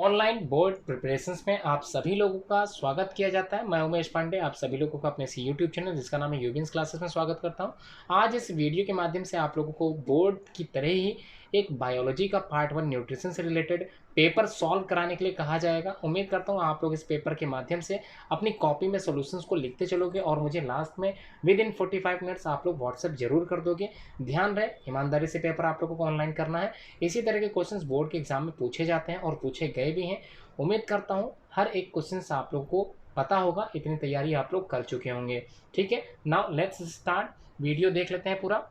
Online board preparations में आप सभी लोगों का स्वागत किया जाता है। मैं उमेश पांडे आप सभी लोगों का अपने सी यूट्यूब चैनल जिसका नाम है यूबिन्स क्लासेस में स्वागत करता हूं। आज इस वीडियो के माध्यम से आप लोगों को बोर्ड की तरह ही एक बायोलॉजी का पार्ट 1 न्यूट्रिशन से रिलेटेड पेपर सॉल्व कराने के लिए कहा जाएगा। उम्मीद करता हूँ आप लोग इस पेपर के माध्यम से अपनी कॉपी में सॉल्यूशंस को लिखते चलोगे और मुझे लास्ट में विद इन 45 मिनट्स आप लोग व्हाट्सएप जरूर कर दोगे। ध्यान रहे, ईमानदारी से पेपर आप लोगों को ऑनलाइन करना है। इसी तरह के क्वेश्चंस बोर्ड के एग्जाम में पूछे जाते हैं और पूछे गए भी हैं। उम्मीद करता हूँ हर एक क्वेश्चन आप लोग को पता होगा, इतनी तैयारी आप लोग कर चुके होंगे। ठीक है, नाउ लेट्स स्टार्ट। वीडियो देख लेते हैं पूरा।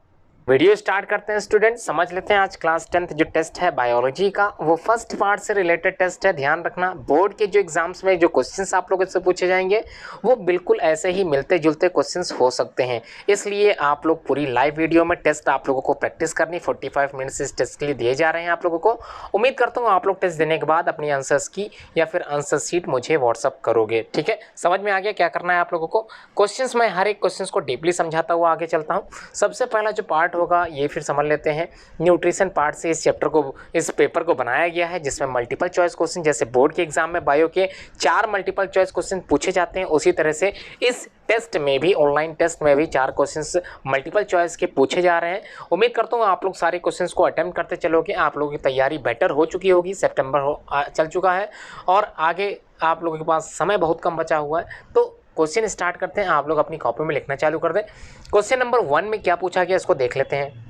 वीडियो स्टार्ट करते हैं स्टूडेंट। समझ लेते हैं आज क्लास 10th जो टेस्ट है बायोलॉजी का वो फर्स्ट पार्ट से रिलेटेड टेस्ट है। ध्यान रखना, बोर्ड के जो एग्जाम्स में जो क्वेश्चंस आप लोगों से पूछे जाएंगे वो बिल्कुल ऐसे ही मिलते जुलते क्वेश्चंस हो सकते हैं, इसलिए आप लोग पूरी लाइव वीडियो में टेस्ट आप लोगों को प्रैक्टिस करनी। 45 मिनट्स इस टेस्ट के लिए दिए जा रहे हैं आप लोगों को। उम्मीद करता हूँ आप लोग टेस्ट देने के बाद अपनी आंसर्स की या फिर आंसर शीट मुझे व्हाट्सअप करोगे। ठीक है, समझ में आ गया क्या करना है आप लोगों को। क्वेश्चंस में हर एक क्वेश्चंस को डीपली समझाता हुआ आगे चलता हूँ। सबसे पहला जो पार्ट होगा ये फिर समझ लेते हैं। न्यूट्रिशन पार्ट से इस चैप्टर को, इस पेपर को बनाया गया है जिसमें मल्टीपल चॉइस क्वेश्चन, जैसे बोर्ड के एग्जाम में बायो के 4 मल्टीपल चॉइस क्वेश्चन पूछे जाते हैं, उसी तरह से इस टेस्ट में भी, ऑनलाइन टेस्ट में भी 4 क्वेश्चंस मल्टीपल चॉइस के पूछे जा रहे हैं। उम्मीद करता हूँ आप लोग सारे क्वेश्चंस को अटेम्प्ट करते चलोगे। आप लोगों की तैयारी बेटर हो चुकी होगी, सितंबर चल चुका है और आगे आप लोगों के पास समय बहुत कम बचा हुआ है। तो क्वेश्चन स्टार्ट करते हैं, आप लोग अपनी कॉपी में लिखना चालू कर दें। क्वेश्चन नंबर 1 में क्या पूछा गया इसको देख लेते हैं।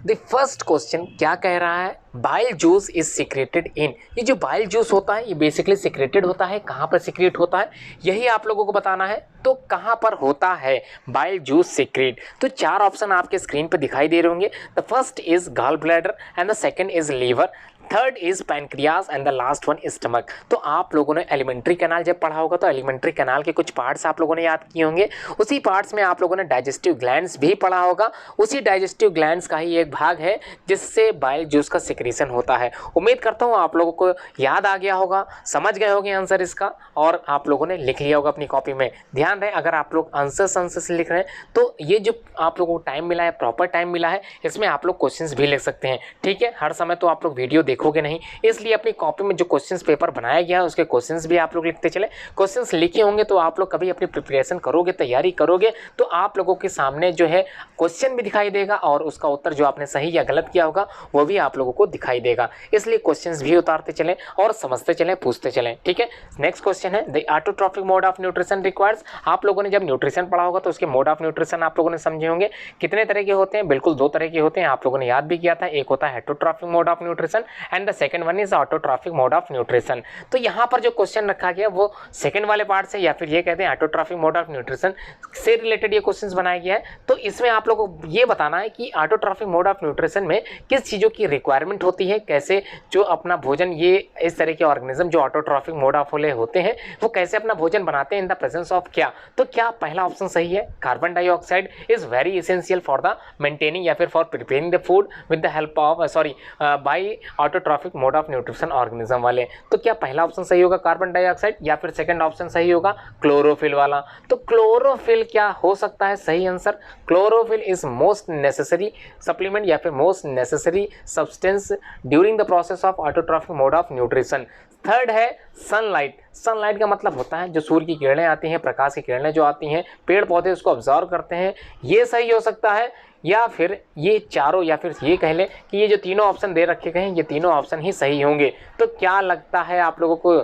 द फर्स्ट क्वेश्चन क्या कह रहा है, bile juice is secreted in. ये जो बाइल जूस होता है ये बेसिकली सिक्रेटेड होता है, कहाँ पर सिक्रेट होता है यही आप लोगों को बताना है। तो कहाँ पर होता है बाइल जूस सिक्रेट, तो 4 ऑप्शन आपके स्क्रीन पर दिखाई दे रहे होंगे। The first is gall bladder and the second is liver, third is pancreas and the last one stomach. तो आप लोगों ने एलिमेंट्री कैनाल जब पढ़ा होगा तो एलिमेंट्री कैनाल के कुछ पार्ट्स आप लोगों ने याद किए होंगे। उसी पार्ट्स में आप लोगों ने डाइजेस्टिव ग्लैंड्स भी पढ़ा होगा। उसी डाइजेस्टिव ग्लैंड्स का ही एक भाग है जिससे बाइल जूस का सिक्रीशन होता है। उम्मीद करता हूँ आप लोगों को याद आ गया होगा, समझ गए होंगे आंसर इसका और आप लोगों ने लिख लिया होगा अपनी कॉपी में। ध्यान रहे, अगर आप लोग आंसर लिख रहे हैं तो ये जो आप लोगों को टाइम मिला है, प्रॉपर टाइम मिला है, इसमें आप लोग क्वेश्चंस भी लिख सकते हैं। ठीक है, हर समय तो आप लोग वीडियो देखोगे नहीं, इसलिए अपनी कॉपी में जो क्वेश्चंस पेपर बनाया गया है उसके क्वेश्चंस भी आप लोग लिखते चले। क्वेश्चंस लिखे होंगे तो आप लोग कभी अपनी प्रिपरेशन करोगे, तैयारी करोगे तो आप लोगों के सामने जो है क्वेश्चन भी दिखाई देगा और उसका उत्तर जो आपने सही या गलत किया होगा वो भी आप लोगों को दिखाई देगा। इसलिए क्वेश्चंस भी उतारते चलें और समझते चलें, पूछते चलें। ठीक है, नेक्स्ट क्वेश्चन है, the autotrophic mode of nutrition requires. आप लोगों ने जब न्यूट्रिशन पढ़ा होगा तो उसके मोड ऑफ न्यूट्रिशन आप लोगों ने समझे होंगे। कितने तरह के होते हैं, बिल्कुल 2 तरह के होते हैं, आप लोगों ने याद भी किया था। एक होता है heterotrophic mode of nutrition and the second one is autotrophic mode of nutrition. तो यहाँ पर जो क्वेश्चन रखा गया वो सेकंड वाले पार्ट से या फिर ये कहते हैं ऑटोट्रॉफिक मोड ऑफ न्यूट्रिशन से रिलेटेड ये क्वेश्चंस बनाया गया है। तो इसमें आप लोगों को ये बताना है कि ऑटोट्रॉफिक मोड ऑफ न्यूट्रिशन में किस चीज़ों की रिक्वायरमेंट होती है, कैसे जो अपना भोजन, ये इस तरह के ऑर्गेनिज्म जो ऑटोट्रॉफिक मोड ऑफ वाले होते हैं वो कैसे अपना भोजन बनाते हैं इन द प्रेजेंस ऑफ क्या। तो क्या पहला ऑप्शन सही है, carbon dioxide is very essential for the maintaining या फिर for preparing the food with the help of by autotrophic mode of nutrition organism वाले। तो क्या पहला ऑप्शन सही होगा कार्बन डाइऑक्साइड या फिर सेकंड ऑप्शन सही होगा क्लोरोफिल वाला। तो क्लोरोफिल क्या हो सकता है सही answer. Chlorophyll is most necessary supplement या फिर most necessary substance during the process of autotrophic mode of nutrition. Third है सनलाइट। सनलाइट का मतलब होता है जो सूर्य की किरणें आती हैं, प्रकाश की किरणें जो आती हैं, पेड़ पौधे उसको ऑब्जर्व करते हैं, ये सही हो सकता है। या फिर ये चारों, या फिर ये कह लें कि ये जो तीनों ऑप्शन दे रखे गए हैं ये तीनों ऑप्शन ही सही होंगे। तो क्या लगता है आप लोगों को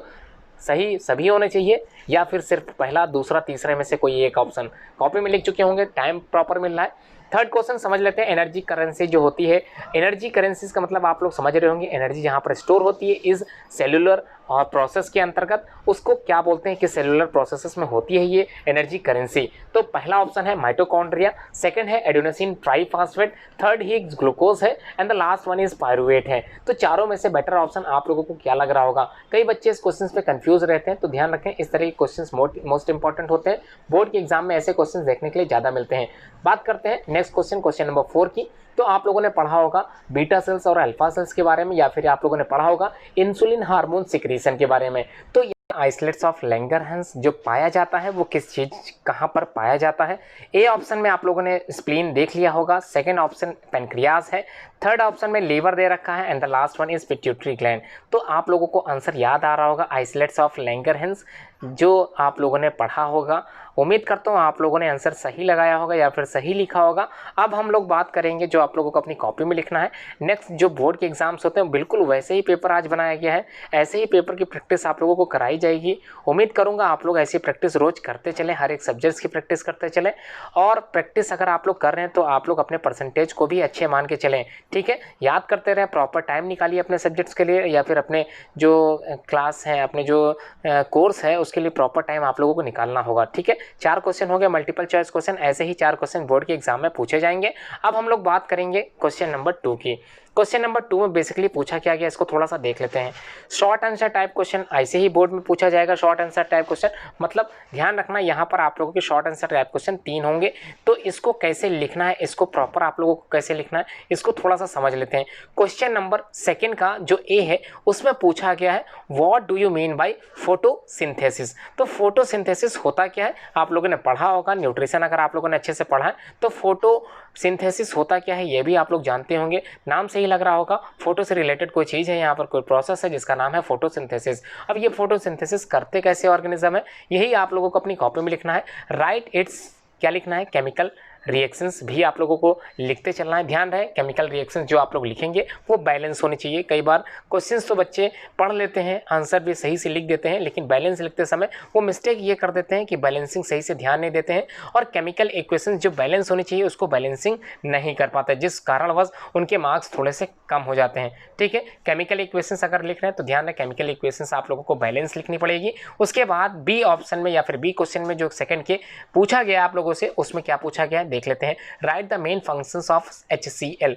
सही सभी होने चाहिए या फिर सिर्फ पहला, दूसरा, तीसरे में से कोई एक ऑप्शन। कॉपी में लिख चुके होंगे, टाइम प्रॉपर मिल रहा है। थर्ड क्वेश्चन समझ लेते हैं। एनर्जी करेंसी जो होती है, एनर्जी करेंसीज का मतलब आप लोग समझ रहे होंगे, एनर्जी जहाँ पर स्टोर होती है इस सेलुलर और प्रोसेस के अंतर्गत उसको क्या बोलते हैं कि सेलुलर प्रोसेसेस में होती है ये एनर्जी करेंसी। तो पहला ऑप्शन है माइटोकॉन्ड्रिया, सेकंड है एडेनोसिन ट्राइफॉस्फेट, थर्ड ही ग्लूकोज है and the last one is pyruvate है। तो चारों में से बेटर ऑप्शन आप लोगों को क्या लग रहा होगा। कई बच्चे इस क्वेश्चन पे कंफ्यूज रहते हैं, तो ध्यान रखें इस तरह के क्वेश्चन मोस्ट इंपॉर्टेंट होते हैं। बोर्ड के एग्जाम में ऐसे क्वेश्चन देखने के लिए ज़्यादा मिलते हैं। बात करते हैं नेक्स्ट क्वेश्चन, क्वेश्चन नंबर 4 की। तो आप लोगों ने पढ़ा होगा बीटा सेल्स और अल्फा सेल्स के बारे में, या फिर आप लोगों ने पढ़ा होगा इंसुलिन हार्मोन सिक्रीशन के बारे में। तो आइसोलेट्स ऑफ लैंगरहैंस जो पाया जाता है वो किस चीज़ कहाँ पर पाया जाता है? ए ऑप्शन में आप लोगों ने स्प्लीन देख लिया होगा, सेकंड ऑप्शन पेनक्रियाज है, थर्ड ऑप्शन में लीवर दे रखा है and the last one is pituitary gland. तो आप लोगों को आंसर याद आ रहा होगा आइसोलेट्स ऑफ लैंगरहैंस जो आप लोगों ने पढ़ा होगा। उम्मीद करता हूँ आप लोगों ने आंसर सही लगाया होगा या फिर सही लिखा होगा। अब हम लोग बात करेंगे जो आप लोगों को अपनी कॉपी में लिखना है। नेक्स्ट जो बोर्ड के एग्जाम्स होते हैं बिल्कुल वैसे ही पेपर आज बनाया गया है, ऐसे ही पेपर की प्रैक्टिस आप लोगों को कराई जाएगी। उम्मीद करूँगा आप लोग ऐसी प्रैक्टिस रोज करते चलें, हर एक सब्जेक्ट्स की प्रैक्टिस करते चलें, और प्रैक्टिस अगर आप लोग कर रहे हैं तो आप लोग अपने परसेंटेज को भी अच्छे मान के चलें। ठीक है, याद करते रहें, प्रॉपर टाइम निकालिए अपने सब्जेक्ट्स के लिए या फिर अपने जो क्लास है, अपने जो कोर्स है उसके लिए प्रॉपर टाइम आप लोगों को निकालना होगा। ठीक है, 4 क्वेश्चन हो गए मल्टीपल चॉइस क्वेश्चन, ऐसे ही 4 क्वेश्चन बोर्ड के एग्जाम में पूछे जाएंगे। अब हम लोग बात करेंगे क्वेश्चन नंबर 2 की। क्वेश्चन नंबर 2 में बेसिकली पूछा क्या गया इसको थोड़ा सा देख लेते हैं। शॉर्ट आंसर टाइप क्वेश्चन ऐसे ही बोर्ड में पूछा जाएगा। शॉर्ट आंसर टाइप क्वेश्चन मतलब ध्यान रखना यहाँ पर आप लोगों के शॉर्ट आंसर टाइप क्वेश्चन 3 होंगे, तो इसको कैसे लिखना है, इसको प्रॉपर आप लोगों को कैसे लिखना है इसको थोड़ा सा समझ लेते हैं। क्वेश्चन नंबर 2 का जो ए है उसमें पूछा गया है what do you mean by photosynthesis. तो फोटोसिंथेसिस होता क्या है आप लोगों ने पढ़ा होगा, न्यूट्रिशन अगर आप लोगों ने अच्छे से पढ़ा है तो फोटोसिंथेसिस होता क्या है ये भी आप लोग जानते होंगे। नाम से ही लग रहा होगा फोटो से रिलेटेड कोई चीज़ है, यहाँ पर कोई प्रोसेस है जिसका नाम है फोटोसिंथेसिस। अब ये फोटोसिंथेसिस करते कैसे ऑर्गेनिज्म है यही आप लोगों को अपनी कॉपी में लिखना है। राइट इट्स क्या लिखना है, केमिकल रिएक्शंस भी आप लोगों को लिखते चलना है। ध्यान रहे केमिकल रिएक्शंस जो आप लोग लिखेंगे वो बैलेंस होनी चाहिए। कई बार क्वेश्चंस तो बच्चे पढ़ लेते हैं, आंसर भी सही से लिख देते हैं, लेकिन बैलेंस लिखते समय वो मिस्टेक ये कर देते हैं कि बैलेंसिंग सही से ध्यान नहीं देते हैं और केमिकल इक्वेशंस जो बैलेंस होनी चाहिए उसको बैलेंसिंग नहीं कर पाते, जिस कारणवश उनके मार्क्स थोड़े से कम हो जाते हैं। ठीक है, केमिकल इक्वेशंस अगर लिख रहे हैं तो ध्यान रहे केमिकल इक्वेशंस आप लोगों को बैलेंस लिखनी पड़ेगी। उसके बाद बी ऑप्शन में या फिर बी क्वेश्चन में जो सेकंड के पूछा गया आप लोगों से उसमें क्या पूछा गया है देख लेते हैं। Right the main functions of HCl।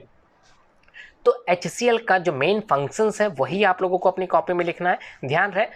तो HCl का जो मेन फंक्शंस है वही आप लोगों को अपनी कॉपी में लिखना है। ध्यान रहे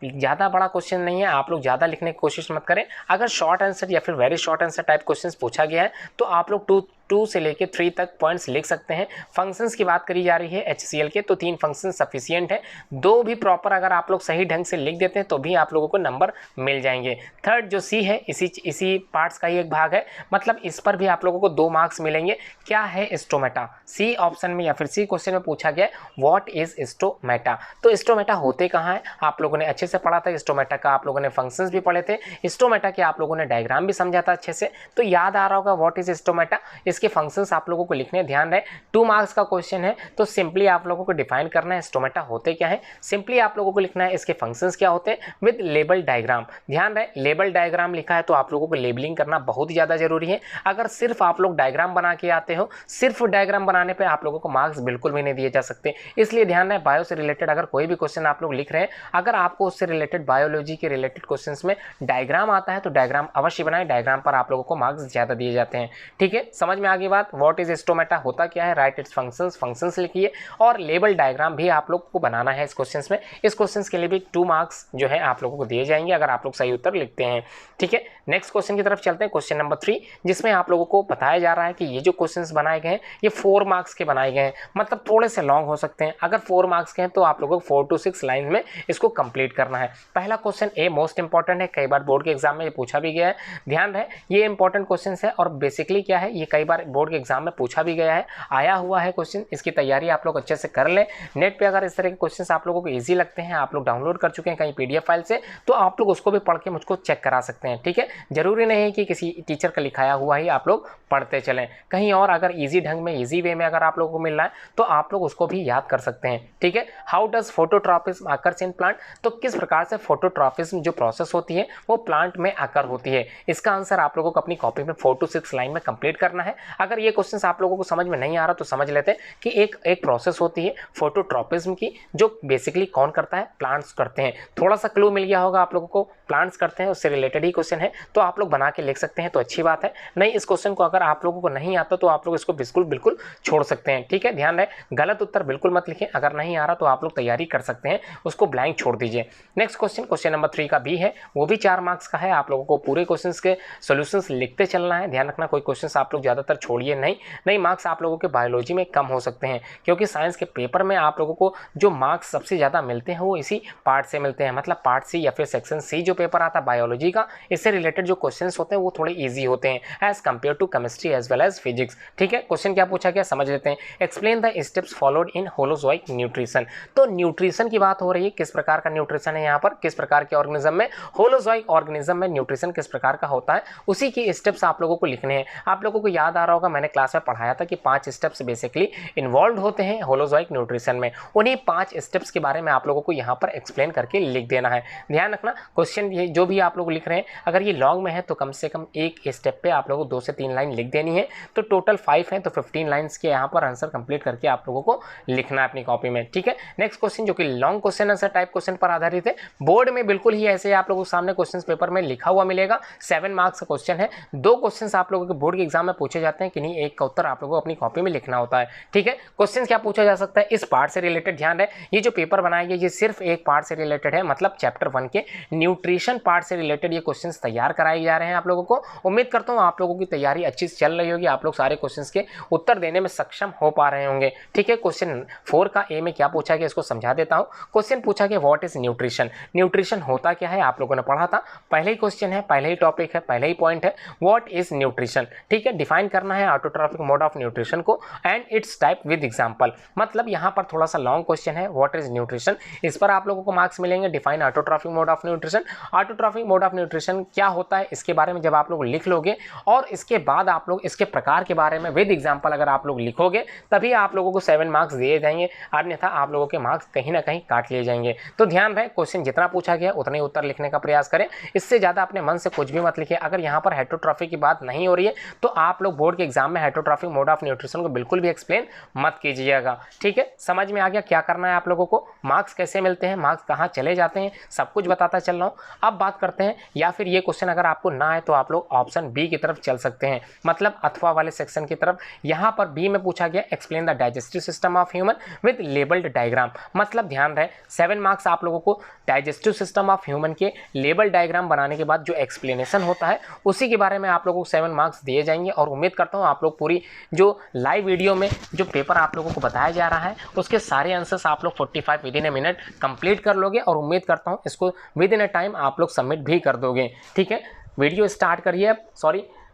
ज़्यादा बड़ा क्वेश्चन नहीं है, आप लोग ज़्यादा लिखने की कोशिश मत करें। अगर शॉर्ट आंसर या फिर very short answer type questions पूछा गया है तो आप लोग 2 से लेके 3 तक पॉइंट्स लिख सकते हैं। फंक्शंस की बात करी जा रही है HCl के तो 3 फंक्शन सफिशिएंट है, 2 भी प्रॉपर अगर आप लोग सही ढंग से लिख देते हैं तो भी आप लोगों को नंबर मिल जाएंगे। थर्ड जो सी है इसी पार्ट्स का ही एक भाग है, मतलब इस पर भी आप लोगों को 2 मार्क्स मिलेंगे। क्या है स्टोमेटा, सी ऑप्शन में या फिर सी क्वेश्चन में पूछा गया व्हाट इज स्टोमेटा। तो स्टोमेटा होते कहाँ है आप लोगों ने अच्छे से पढ़ा था, स्टोमेटा का आप लोगों ने फंक्शंस भी पढ़े थे, स्टोमेटा के आप लोगों ने डायग्राम भी समझा था अच्छे से, तो याद आ रहा होगा व्हाट इज स्टोमेटा। इसके फंक्शंस आप लोगों को लिखने ध्यान रहे। 2 मार्क्स का क्वेश्चन है तो सिंपली आप लोगों को डिफाइन करना है स्टोमेटा होते क्या है, सिंपली आप लोगों को लिखना है इसके फंक्शंस क्या होते हैं विद लेबल डायग्राम। ध्यान रहे लेबल डायग्राम लिखा है तो आप लोगों को लेबलिंग करना बहुत ज़्यादा जरूरी है। अगर सिर्फ आप लोग डायग्राम बना के आते हो, सिर्फ डायग्राम बनाने पर आप लोगों को मार्क्स बिल्कुल भी नहीं दिए जा सकते। इसलिए ध्यान रहे बायो से रिलेटेड अगर कोई भी क्वेश्चन आप लोग लिख रहे हैं, अगर आपको उससे रिलेटेड बायोलॉजी के रिलेटेड क्वेश्चंस में डायग्राम आता है तो डायग्राम अवश्य बनाएं, डायग्राम पर आप लोगों को मार्क्स ज़्यादा दिए जाते हैं। ठीक है, समझ में आ गई बात। व्हाट इज स्टोमेटा होता क्या है, राइट इट्स फंक्शंस लिखिए और लेबल डायग्राम भी आप लोग को बनाना है इस क्वेश्चंस में। इस क्वेश्चंस के लिए भी 2 मार्क्स जो है आप लोगों को दिए जाएंगे अगर आप लोग सही उत्तर लिखते हैं। ठीक है, नेक्स्ट क्वेश्चन की तरफ चलते हैं, क्वेश्चन नंबर 3, जिसमें आप लोगों को बताया जा रहा है कि ये जो क्वेश्चंस बनाए गए हैं ये 4 मार्क्स के बनाए गए हैं, मतलब थोड़े से लॉन्ग हो सकते हैं। अगर 4 मार्क्स के हैं तो आप लोगों को 4 to 6 लाइन में इसको कंप्लीट करना है। पहला क्वेश्चन ए मोस्ट इंपॉर्टेंट है, कई बार बोर्ड के एग्जाम में ये पूछा भी गया है। ध्यान रहे ये इंपॉर्टेंट क्वेश्चन है और बेसिकली क्या है ये कई बार बोर्ड के एग्जाम में पूछा भी गया है, आया हुआ है क्वेश्चन। इसकी तैयारी आप लोग अच्छे से कर लें। नेट पे अगर इस तरह के क्वेश्चन आप लोगों को ईजी लगते हैं, आप लोग डाउनलोड कर चुके हैं कहीं PDF फाइल से, तो आप लोग उसको भी पढ़ के मुझको चेक करा सकते हैं। ठीक है, जरूरी नहीं है कि किसी टीचर का लिखाया हुआ ही आप लोग पढ़ते चलें, कहीं और अगर ईजी ढंग में ईजी वे में अगर आप लोगों को मिल रहा है तो आप लोग उसको भी याद कर सकते हैं। ठीक है, how does phototropism occurs in plant, तो किस प्रकार से फोटोट्रॉपिज्म जो प्रोसेस होती है वो प्लांट में अकर होती है। इसका आंसर आप लोगों को अपनी कॉपी में 4 to 6 लाइन में कंप्लीट करना है। अगर ये क्वेश्चन आप लोगों को समझ में नहीं आ रहा तो समझ लेते हैं कि एक प्रोसेस होती है फोटोट्रॉपिज्म की जो बेसिकली कौन करता है, प्लांट्स करते हैं। थोड़ा सा क्लू मिल गया होगा आप लोगों को, प्लांट्स करते हैं उससे रिलेटेड ही क्वेश्चन है, तो आप लोग बना के लिख सकते हैं तो अच्छी बात है। नहीं, इस क्वेश्चन को अगर आप लोगों को नहीं आता तो आप लोग इसको बिल्कुल छोड़ सकते हैं। ठीक है, ध्यान रहे गलत उत्तर बिल्कुल मत लिखें, अगर नहीं आ रहा तो आप लोग तैयारी कर सकते हैं, उसको ब्लैंक छोड़ दीजिए। नेक्स्ट क्वेश्चन नंबर 3 का बी है, वो भी 4 मार्क्स का है। आप लोगों को पूरे क्वेश्चन के सॉल्यूशंस लिखते चलना है, ध्यान रखना कोई क्वेश्चन आप लोग ज़्यादातर छोड़िए नहीं मार्क्स आप लोगों के बायोलॉजी में कम हो सकते हैं, क्योंकि साइंस के पेपर में आप लोगों को जो मार्क्स सबसे ज़्यादा मिलते हैं वो इसी पार्ट से मिलते हैं, मतलब पार्ट सी या फिर सेक्शन सी जो पेपर आता है बायोलॉजी का, इससे रिलेटेड जो क्वेश्चंस होते हैं वो थोड़े इजी होते हैं as compare to chemistry as well as physics. ठीक है, क्वेश्चन क्या पूछा गया समझ लेते हैं। Explain the steps followed in holozoic nutrition. तो न्यूट्रिशन की बात हो रही है, किस प्रकार का न्यूट्रिशन है यहाँ पर, किस प्रकार के ऑर्गेनिज्म में, होलोजोइक ऑर्गेनिज्म में न्यूट्रिशन किस प्रकार का होता है, उसी की स्टेप्स आप लोगों को लिखने हैं। आप लोगों को याद आ रहा होगा मैंने क्लास में पढ़ाया था कि 5 स्टेप्स बेसिकली इन्वॉल्व होते हैं होलोजोइक न्यूट्रिशन में, उन्हीं 5 स्टेप्स के बारे में आप लोगों को यहाँ पर एक्सप्लेन करके लिख देना है। ध्यान रखना क्वेश्चन ये जो भी आप लोग लिख रहे हैं अगर ये लॉन्ग में है तो कम से कम एक स्टेप पे आप लोगों को 2 से 3 लाइन लिख देनी है, तो टोटल 5 है तो 15 लाइन्स के यहाँ पर आंसर कंप्लीट करके आप लोगों को लिखना है अपनी कॉपी में। ठीक है, नेक्स्ट क्वेश्चन जो कि long question answer type question पर आधारित है, बोर्ड में बिल्कुल ही ऐसे आप लोगों के सामने क्वेश्चन पेपर में लिखा हुआ मिलेगा। 7 मार्क्स का क्वेश्चन है, 2 क्वेश्चन आप लोगों के बोर्ड के एग्जाम में पूछे जाते हैं कि नहीं, एक का उत्तर आप लोगों को अपनी कॉपी में लिखना होता है। ठीक है, क्वेश्चन क्या पूछा जा सकता है इस पार्ट से रिलेटेड, ध्यान रहे ये जो पेपर बनाया गया ये सिर्फ एक पार्ट से रिलेटेड है, मतलब चैप्टर 1 के न्यूट्रिशन पार्ट से रिलेटेड ये क्वेश्चंस तैयार कराए जा रहे हैं आप लोगों को। उम्मीद करता हूँ आप लोगों की तैयारी अच्छी से चल रही होगी, आप लोग सारे क्वेश्चंस के उत्तर देने में सक्षम हो पा रहे होंगे। ठीक है, क्वेश्चन 4 का ए में क्या पूछा गया इसको समझा देता हूँ। क्वेश्चन पूछा गया व्हाट इज न्यूट्रिशन, न्यूट्रिशन होता क्या है आप लोगों ने पढ़ा था, पहले ही क्वेश्चन है, पहले ही टॉपिक है, पहले ही पॉइंट है, व्हाट इज न्यूट्रिशन। ठीक है, डिफाइन करना है ऑटोट्रॉफिक मोड ऑफ न्यूट्रिशन को and it's type with example. मतलब यहाँ पर थोड़ा सा लॉन्ग क्वेश्चन है, व्हाट इज न्यूट्रिशन, इस पर आप लोगों को मार्क्स मिलेंगे। Define autotrophic mode of nutrition, autotrophic mode of nutrition क्या होता है इसके बारे में जब आप लोग लिख लोगे और इसके बाद आप लोग इसके प्रकार के बारे में विद एग्जांपल अगर आप लोग लिखोगे तभी आप लोगों को 7 मार्क्स दिए जाएंगे, अन्यथा आप लोगों के मार्क्स कहीं ना कहीं काट लिए जाएंगे। तो ध्यान रहे क्वेश्चन जितना पूछा गया उतने उत्तर लिखने का प्रयास करें, इससे ज़्यादा अपने मन से कुछ भी मत लिखिए। अगर यहाँ पर हेटरोट्रॉफी की बात नहीं हो रही है तो आप लोग बोर्ड के एग्जाम में हेटरोट्रॉफिक मोड ऑफ न्यूट्रिशन को बिल्कुल भी एक्सप्लेन मत कीजिएगा। ठीक है, समझ में आ गया क्या करना है आप लोगों को, मार्क्स कैसे मिलते हैं, मार्क्स कहाँ चले जाते हैं, सब कुछ बताता चल रहा हूँ। अब बात करते हैं, या फिर ये क्वेश्चन अगर आपको ना आए तो आप लोग ऑप्शन बी की तरफ चल सकते हैं, मतलब अथवा वाले सेक्शन की तरफ। यहाँ पर बी में पूछा गया explain the digestive system of human with labelled diagram. मतलब ध्यान रहे 7 मार्क्स आप लोगों को डाइजेस्टिव सिस्टम ऑफ ह्यूमन के लेबल डायग्राम बनाने के बाद जो एक्सप्लेनेशन होता है उसी के बारे में आप लोगों को 7 मार्क्स दिए जाएंगे। और उम्मीद करता हूँ आप लोग पूरी जो लाइव वीडियो में जो पेपर आप लोगों को बताया जा रहा है उसके सारे आंसर्स आप लोग 45 with in a minute complete कर लोगे, और उम्मीद करता हूँ इसको विद इन ए टाइम आप लोग सबमिट भी कर दोगे। ठीक है, वीडियो स्टार्ट करिए,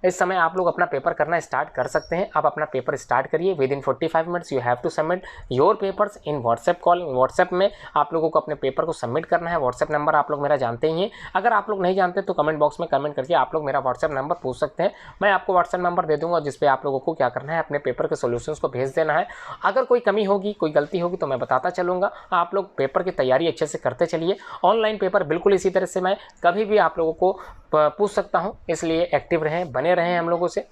इस समय आप लोग अपना पेपर करना स्टार्ट कर सकते हैं। आप अपना पेपर स्टार्ट करिए, within 45 minutes you have to submit your papers in WhatsApp call. WhatsApp में आप लोगों को अपने पेपर को सबमिट करना है। व्हाट्सएप नंबर आप लोग मेरा जानते ही हैं, अगर आप लोग नहीं जानते तो कमेंट बॉक्स में कमेंट करके आप लोग मेरा व्हाट्सएप नंबर पूछ सकते हैं, मैं आपको व्हाट्सएप नंबर दे दूँगा जिस पर आप लोगों को क्या करना है, अपने पेपर के सोल्यूशंस को भेज देना है। अगर कोई कमी होगी, कोई गलती होगी तो मैं बताता चलूँगा। आप लोग पेपर की तैयारी अच्छे से करते चलिए। ऑनलाइन पेपर बिल्कुल इसी तरह से मैं कभी भी आप लोगों को पूछ सकता हूँ, इसलिए एक्टिव रहें, बने रहें हम लोगों से।